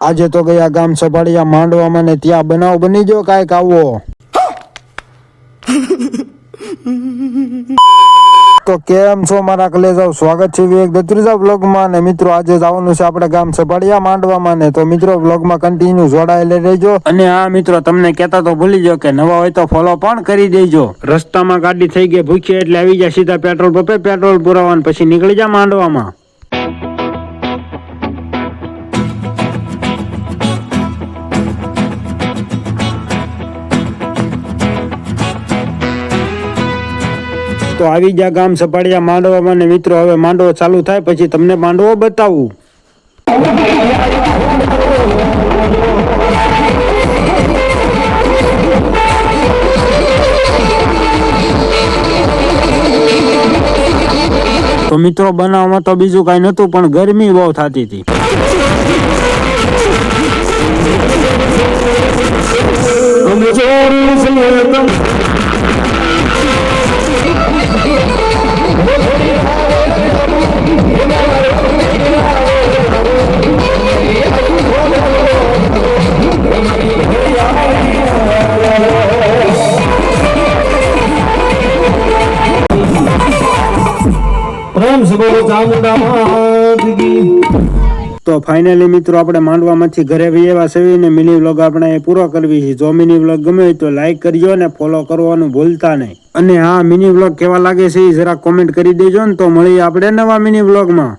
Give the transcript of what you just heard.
આજે તો ગયા ગામ સભાડિયા માંડવામાં ને ત્યાં બનાવ બની ગયો કાંઈક આવો. તો કેમ છો મારા કલેજાઓ, સ્વાગત છે વિવેક દત્રીજા બ્લોગમાં. ને મિત્રો આજે જવાનું છે આપણે ગામ સભાડિયા માંડવામાં ને તો મિત્રો બ્લોગમાં કન્ટિન્યુ જોડાયેલા રહેજો. અને હા મિત્રો, તમને કહેતા તો ભૂલી જાઓ કે નવા હોય તો ફોલો પણ કરી દેજો. રસ્તામાં ગાડી થઈ ગઈ ભૂખી એટલે આવી જાય સીધા પેટ્રોલ પંપે પેટ્રોલ પુરાવાનું, પછી નીકળી જા માંડવામાં. તો આવી જા ગામ સપાડિયા માંડવામાં ને મિત્રો હવે માંડવો ચાલુ થાય પછી તમને માંડવો બતાવું. તો મિત્રો બનાવવામાં તો બીજું કઈ નતું પણ ગરમી બહુ થતી હતી. તો ફાઇનલી મિત્રો આપણે માંડવામાંથી ઘરે વ્યવા સેવીને મિની વ્લોગ આપણે પૂરો કરવી છે. જો મિની વ્લોગ ગમે તો લાઈક કરજો ને ફોલો કરવાનું ભૂલતા નહીં. અને હા, મિની વ્લોગ કેવા લાગે છે એ જરા કોમેન્ટ કરી દેજો ને. તો મળીએ આપણે નવા મિની વ્લોગમાં.